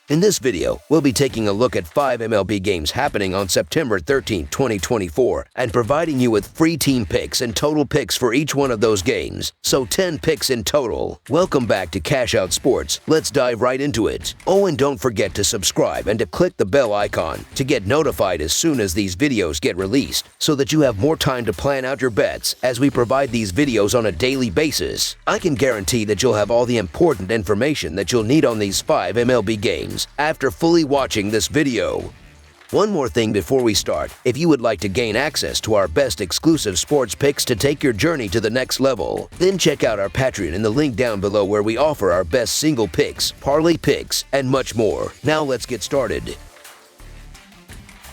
In this video, we'll be taking a look at 5 MLB games happening on September 13, 2024, and providing you with free team picks and total picks for each one of those games, so 10 picks in total. Welcome back to Cash Out Sports. Let's dive right into it. Oh, and don't forget to subscribe and to click the bell icon to get notified as soon as these videos get released, so that you have more time to plan out your bets as we provide these videos on a daily basis. I can guarantee that you'll have all the important information that you'll need on these 5 MLB games after fully watching this video. One more thing before we start: if you would like to gain access to our best exclusive sports picks to take your journey to the next level, then check out our Patreon in the link down below, where we offer our best single picks, parlay picks, and much more. Now let's get started.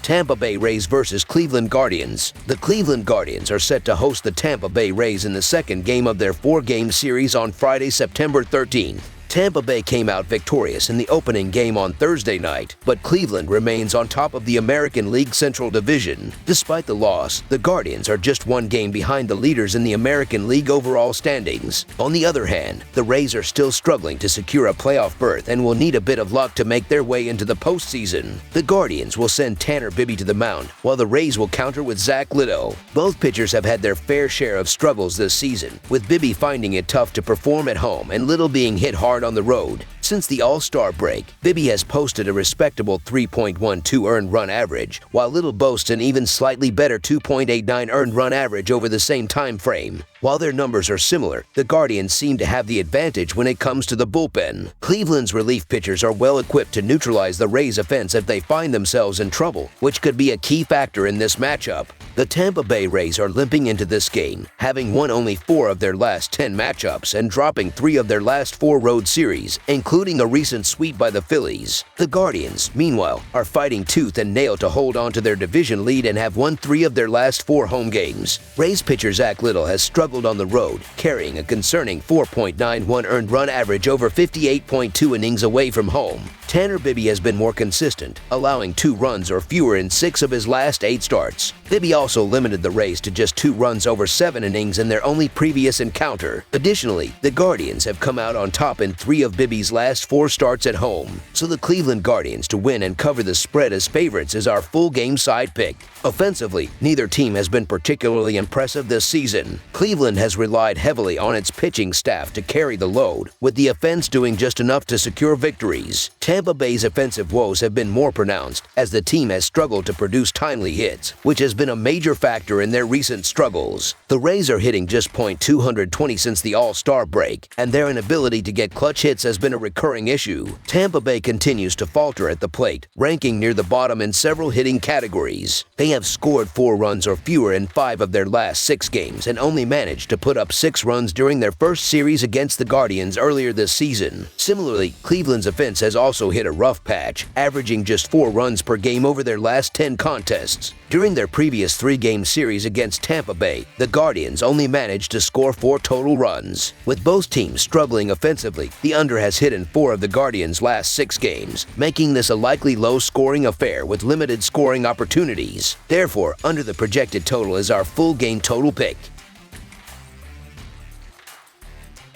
Tampa Bay Rays versus Cleveland Guardians. The Cleveland Guardians are set to host the Tampa Bay Rays in the second game of their 4-game series on Friday, September 13th. Tampa Bay came out victorious in the opening game on Thursday night, but Cleveland remains on top of the American League Central Division. Despite the loss, the Guardians are just 1 game behind the leaders in the American League overall standings. On the other hand, the Rays are still struggling to secure a playoff berth and will need a bit of luck to make their way into the postseason. The Guardians will send Tanner Bibee to the mound, while the Rays will counter with Zach Littell. Both pitchers have had their fair share of struggles this season, with Bibee finding it tough to perform at home and Littell being hit hard on the road. Since the All-Star break, Bibee has posted a respectable 3.12 earned run average, while Littell boasts an even slightly better 2.89 earned run average over the same time frame. While their numbers are similar, the Guardians seem to have the advantage when it comes to the bullpen. Cleveland's relief pitchers are well equipped to neutralize the Rays' offense if they find themselves in trouble, which could be a key factor in this matchup. The Tampa Bay Rays are limping into this game, having won only 4 of their last 10 matchups and dropping 3 of their last 4 road series, including a recent sweep by the Phillies. The Guardians, meanwhile, are fighting tooth and nail to hold on to their division lead and have won 3 of their last 4 home games. Rays pitcher Zach Littell has struggled on the road, carrying a concerning 4.91 earned run average over 58.2 innings away from home. Tanner Bibee has been more consistent, allowing 2 runs or fewer in 6 of his last 8 starts. Bibee also limited the Rays to just 2 runs over 7 innings in their only previous encounter. Additionally, the Guardians have come out on top in 3 of Bibee's last 4 starts at home, so the Cleveland Guardians to win and cover the spread as favorites is our full game side pick. Offensively, neither team has been particularly impressive this season. Cleveland has relied heavily on its pitching staff to carry the load, with the offense doing just enough to secure victories. Tampa Bay's offensive woes have been more pronounced, as the team has struggled to produce timely hits, which has been a major factor in their recent struggles. The Rays are hitting just .220 since the All-Star break, and their inability to get clutch hits has been a recurring issue. Tampa Bay continues to falter at the plate, ranking near the bottom in several hitting categories. They have scored 4 runs or fewer in 5 of their last 6 games and only managed to put up 6 runs during their first series against the Guardians earlier this season. Similarly, Cleveland's offense has also hit a rough patch, averaging just 4 runs per game over their last 10 contests. During their previous 3-game series against Tampa Bay, the Guardians only managed to score 4 total runs. With both teams struggling offensively, the under has hit in 4 of the Guardians' last 6 games, making this a likely low-scoring affair with limited scoring opportunities. Therefore, under the projected total is our full game total pick.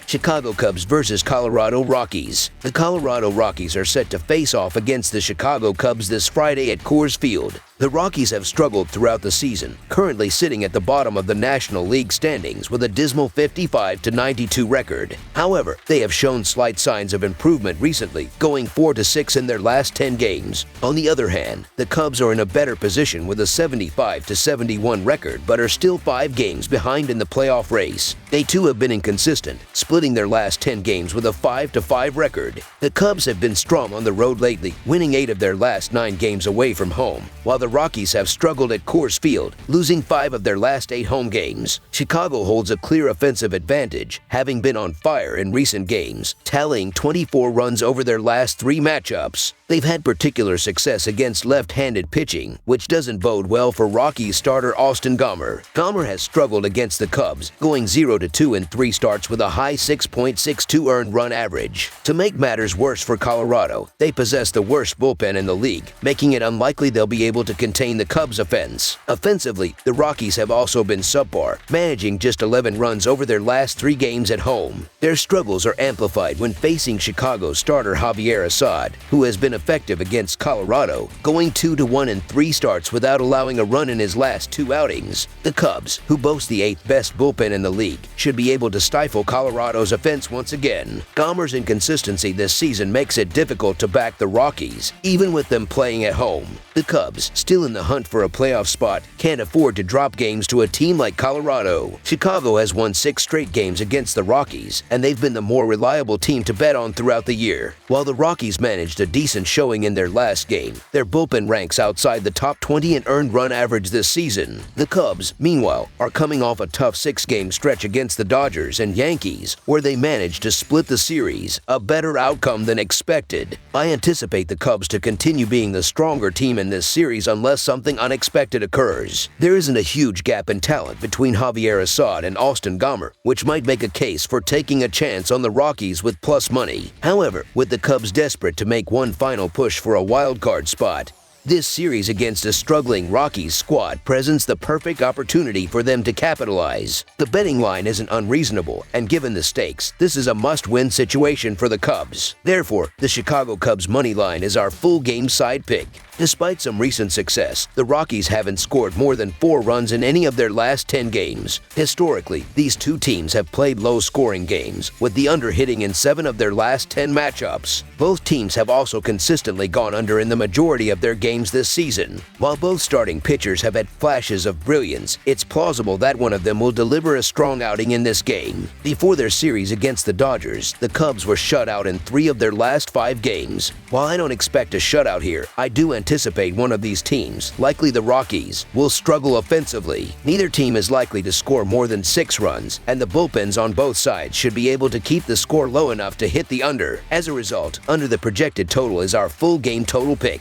Chicago Cubs versus Colorado Rockies. The Colorado Rockies are set to face off against the Chicago Cubs this Friday at Coors Field. The Rockies have struggled throughout the season, currently sitting at the bottom of the National League standings with a dismal 55-92 record. However, they have shown slight signs of improvement recently, going 4-6 in their last 10 games. On the other hand, the Cubs are in a better position with a 75-71 record, but are still 5 games behind in the playoff race. They too have been inconsistent, splitting their last 10 games with a 5-5 record. The Cubs have been strong on the road lately, winning 8 of their last 9 games away from home, while the Rockies have struggled at Coors Field, losing 5 of their last 8 home games. Chicago holds a clear offensive advantage, having been on fire in recent games, tallying 24 runs over their last 3 matchups. They've had particular success against left-handed pitching, which doesn't bode well for Rockies starter Austin Gomber. Gomber has struggled against the Cubs, going 0-2 in 3 starts with a high 6.62 earned run average. To make matters worse for Colorado, they possess the worst bullpen in the league, making it unlikely they'll be able to contain the Cubs' offense. Offensively, the Rockies have also been subpar, managing just 11 runs over their last 3 games at home. Their struggles are amplified when facing Chicago starter Javier Assad, who has been effective against Colorado, going 2-1 in 3 starts without allowing a run in his last 2 outings. The Cubs, who boast the 8th best bullpen in the league, should be able to stifle Colorado's offense once again. Dahmer's inconsistency this season makes it difficult to back the Rockies, even with them playing at home. The Cubs, still in the hunt for a playoff spot, can't afford to drop games to a team like Colorado. Chicago has won 6 straight games against the Rockies, and they've been the more reliable team to bet on throughout the year. While the Rockies managed a decent showing in their last game, their bullpen ranks outside the top 20 in earned run average this season. The Cubs, meanwhile, are coming off a tough 6-game stretch against the Dodgers and Yankees, where they managed to split the series, a better outcome than expected. I anticipate the Cubs to continue being the stronger team in this series unless something unexpected occurs. There isn't a huge gap in talent between Javier Assad and Austin Dahmer, which might make a case for taking a chance on the Rockies with plus money. However, with the Cubs desperate to make one final push for a wild-card spot, this series against a struggling Rockies squad presents the perfect opportunity for them to capitalize. The betting line isn't unreasonable, and given the stakes, this is a must-win situation for the Cubs. Therefore, the Chicago Cubs money line is our full game side pick. Despite some recent success, the Rockies haven't scored more than 4 runs in any of their last 10 games. Historically, these 2 teams have played low-scoring games, with the under hitting in 7 of their last 10 matchups. Both teams have also consistently gone under in the majority of their games this season. While both starting pitchers have had flashes of brilliance, it's plausible that one of them will deliver a strong outing in this game. Before their series against the Dodgers, the Cubs were shut out in 3 of their last 5 games. While I don't expect a shutout here, I do anticipate one of these teams, likely the Rockies, will struggle offensively. Neither team is likely to score more than 6 runs, and the bullpens on both sides should be able to keep the score low enough to hit the under. As a result, under the projected total is our full game total pick.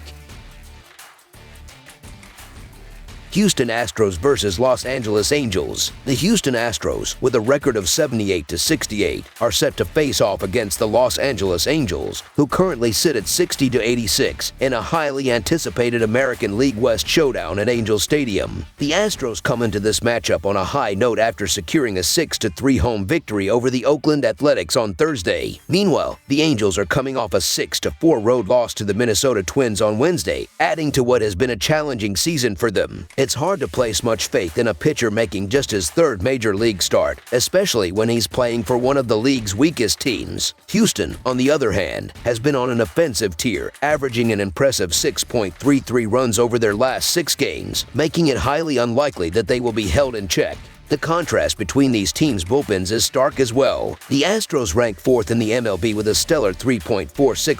Houston Astros versus Los Angeles Angels. The Houston Astros, with a record of 78-68, are set to face off against the Los Angeles Angels, who currently sit at 60-86 in a highly anticipated American League West showdown at Angel Stadium. The Astros come into this matchup on a high note after securing a 6-3 home victory over the Oakland Athletics on Thursday. Meanwhile, the Angels are coming off a 6-4 road loss to the Minnesota Twins on Wednesday, adding to what has been a challenging season for them. It's hard to place much faith in a pitcher making just his 3rd major league start, especially when he's playing for one of the league's weakest teams. Houston, on the other hand, has been on an offensive tear, averaging an impressive 6.33 runs over their last 6 games, making it highly unlikely that they will be held in check. The contrast between these teams' bullpens is stark as well. The Astros rank 4th in the MLB with a stellar 3.46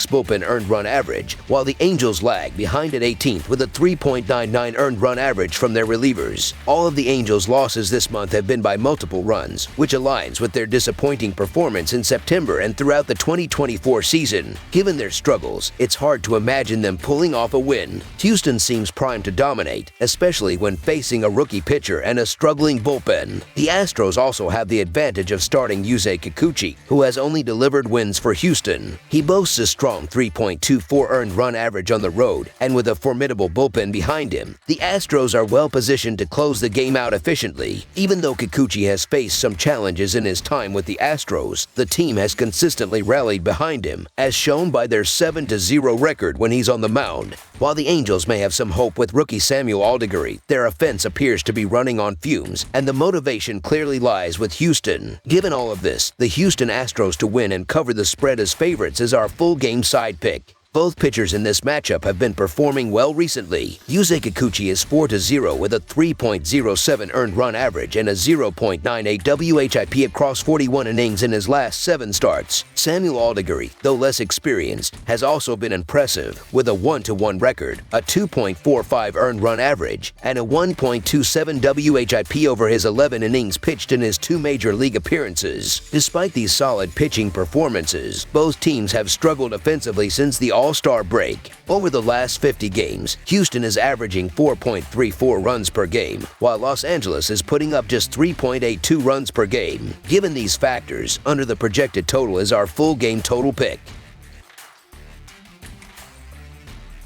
bullpen earned run average, while the Angels lag behind at 18th with a 3.99 earned run average from their relievers. All of the Angels' losses this month have been by multiple runs, which aligns with their disappointing performance in September and throughout the 2024 season. Given their struggles, it's hard to imagine them pulling off a win. Houston seems primed to dominate, especially when facing a rookie pitcher and a struggling bullpen. The Astros also have the advantage of starting Yusei Kikuchi, who has only delivered wins for Houston. He boasts a strong 3.24 earned run average on the road, and with a formidable bullpen behind him, the Astros are well positioned to close the game out efficiently. Even though Kikuchi has faced some challenges in his time with the Astros, the team has consistently rallied behind him, as shown by their 7-0 record when he's on the mound. While the Angels may have some hope with rookie Samuel Aldigari, their offense appears to be running on fumes, and the motivation clearly lies with Houston. Given all of this, the Houston Astros to win and cover the spread as favorites is our full game side pick. Both pitchers in this matchup have been performing well recently. Yusei Kikuchi is 4-0 with a 3.07 earned run average and a 0.98 WHIP across 41 innings in his last 7 starts. Samuel Aldigari, though less experienced, has also been impressive with a 1-1 record, a 2.45 earned run average, and a 1.27 WHIP over his 11 innings pitched in his 2 major league appearances. Despite these solid pitching performances, both teams have struggled offensively since the All-Star break. Over the last 50 games, Houston is averaging 4.34 runs per game, while Los Angeles is putting up just 3.82 runs per game. Given these factors, under the projected total is our full game total pick.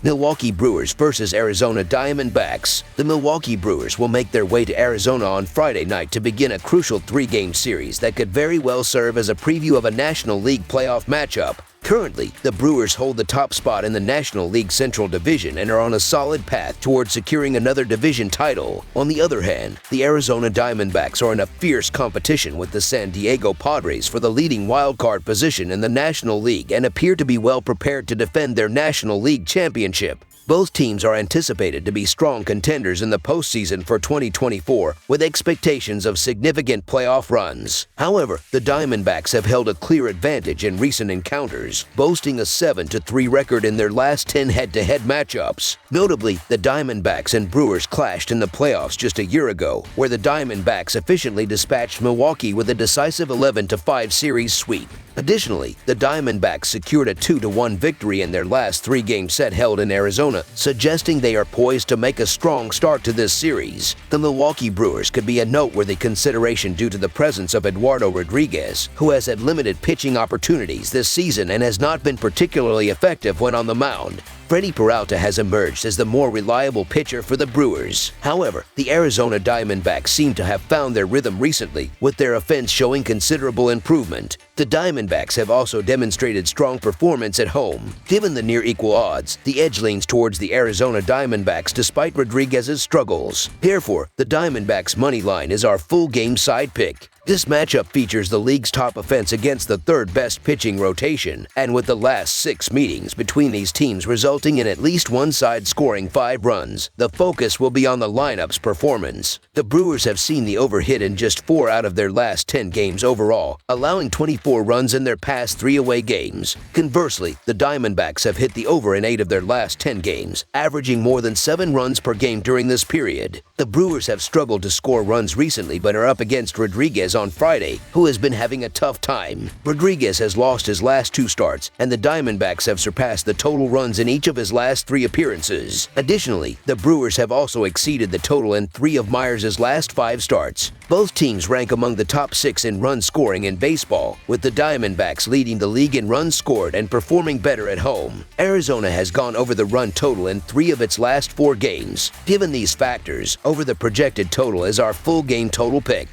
Milwaukee Brewers versus Arizona Diamondbacks. The Milwaukee Brewers will make their way to Arizona on Friday night to begin a crucial three-game series that could very well serve as a preview of a National League playoff matchup. Currently, the Brewers hold the top spot in the National League Central Division and are on a solid path towards securing another division title. On the other hand, the Arizona Diamondbacks are in a fierce competition with the San Diego Padres for the leading wildcard position in the National League and appear to be well prepared to defend their National League championship. Both teams are anticipated to be strong contenders in the postseason for 2024, with expectations of significant playoff runs. However, the Diamondbacks have held a clear advantage in recent encounters, boasting a 7-3 record in their last 10 head-to-head matchups. Notably, the Diamondbacks and Brewers clashed in the playoffs just a year ago, where the Diamondbacks efficiently dispatched Milwaukee with a decisive 11-5 series sweep. Additionally, the Diamondbacks secured a 2-1 victory in their last three-game set held in Arizona, suggesting they are poised to make a strong start to this series. The Milwaukee Brewers could be a noteworthy consideration due to the presence of Eduardo Rodriguez, who has had limited pitching opportunities this season and has not been particularly effective when on the mound. Freddie Peralta has emerged as the more reliable pitcher for the Brewers. However, the Arizona Diamondbacks seem to have found their rhythm recently, with their offense showing considerable improvement. The Diamondbacks have also demonstrated strong performance at home. Given the near-equal odds, the edge leans towards the Arizona Diamondbacks despite Rodriguez's struggles. Therefore, the Diamondbacks' money line is our full-game side pick. This matchup features the league's top offense against the third-best pitching rotation, and with the last 6 meetings between these teams resulting in at least one side scoring 5 runs, the focus will be on the lineup's performance. The Brewers have seen the over hit in just 4 out of their last 10 games overall, allowing 24 runs in their past 3 away games. Conversely, the Diamondbacks have hit the over in 8 of their last 10 games, averaging more than 7 runs per game during this period. The Brewers have struggled to score runs recently but are up against Rodriguez on Friday, who has been having a tough time. Rodriguez has lost his last 2 starts, and the Diamondbacks have surpassed the total runs in each of his last 3 appearances. Additionally, the Brewers have also exceeded the total in 3 of Myers' last 5 starts. Both teams rank among the top 6 in run scoring in baseball, with the Diamondbacks leading the league in runs scored and performing better at home. Arizona has gone over the run total in 3 of its last 4 games. Given these factors, over the projected total is our full game total pick.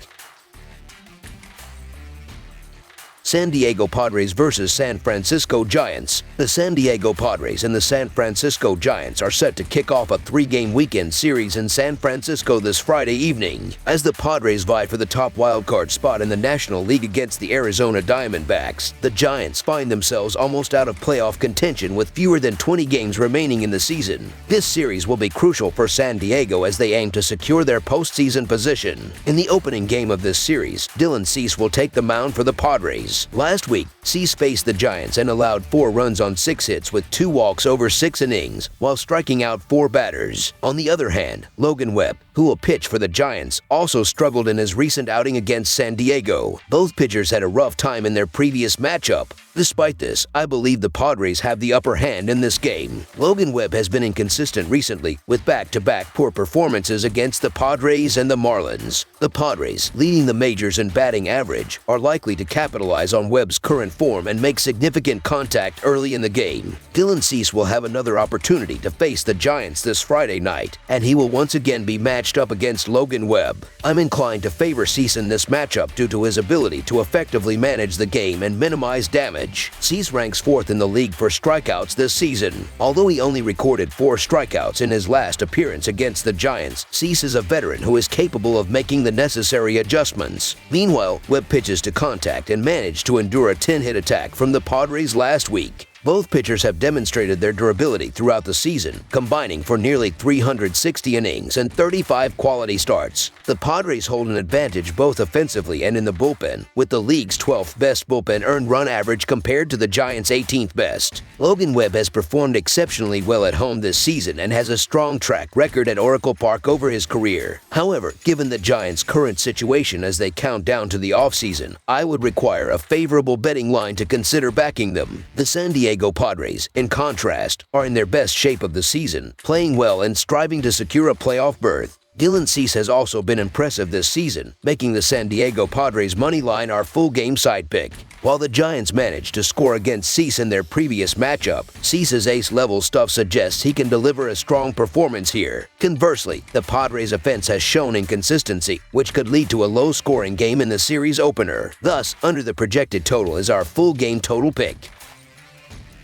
San Diego Padres versus San Francisco Giants. The San Diego Padres and the San Francisco Giants are set to kick off a 3-game weekend series in San Francisco this Friday evening. As the Padres vie for the top wildcard spot in the National League against the Arizona Diamondbacks, the Giants find themselves almost out of playoff contention with fewer than 20 games remaining in the season. This series will be crucial for San Diego as they aim to secure their postseason position. In the opening game of this series, Dylan Cease will take the mound for the Padres. Last week, Cease faced the Giants and allowed 4 runs on 6 hits with 2 walks over 6 innings, while striking out 4 batters. On the other hand, Logan Webb, who will pitch for the Giants, also struggled in his recent outing against San Diego. Both pitchers had a rough time in their previous matchup. Despite this, I believe the Padres have the upper hand in this game. Logan Webb has been inconsistent recently, with back-to-back poor performances against the Padres and the Marlins. The Padres, leading the majors in batting average, are likely to capitalize on Webb's current form and make significant contact early in the game. Dylan Cease will have another opportunity to face the Giants this Friday night, and he will once again be matched up against Logan Webb. I'm inclined to favor Cease in this matchup due to his ability to effectively manage the game and minimize damage. Cease ranks 4th in the league for strikeouts this season. Although he only recorded 4 strikeouts in his last appearance against the Giants, Cease is a veteran who is capable of making the necessary adjustments. Meanwhile, Webb pitches to contact and managed to endure a 10-hit attack from the Padres last week. Both pitchers have demonstrated their durability throughout the season, combining for nearly 360 innings and 35 quality starts. The Padres hold an advantage both offensively and in the bullpen, with the league's 12th best bullpen earned run average compared to the Giants' 18th best. Logan Webb has performed exceptionally well at home this season and has a strong track record at Oracle Park over his career. However, given the Giants' current situation as they count down to the offseason, I would require a favorable betting line to consider backing them. The San Diego Padres, in contrast, are in their best shape of the season, playing well and striving to secure a playoff berth. Dylan Cease has also been impressive this season, making the San Diego Padres money line our full game side pick. While the Giants managed to score against Cease in their previous matchup, Cease's ace-level stuff suggests he can deliver a strong performance here. Conversely, the Padres' offense has shown inconsistency, which could lead to a low-scoring game in the series opener. Thus, under the projected total is our full game total pick.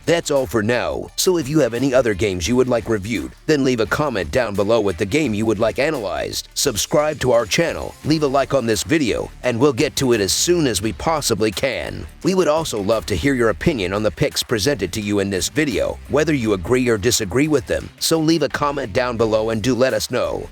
That's all for now, so if you have any other games you would like reviewed, then leave a comment down below with the game you would like analyzed. Subscribe to our channel, leave a like on this video, and we'll get to it as soon as we possibly can. We would also love to hear your opinion on the picks presented to you in this video, whether you agree or disagree with them, so leave a comment down below and do let us know.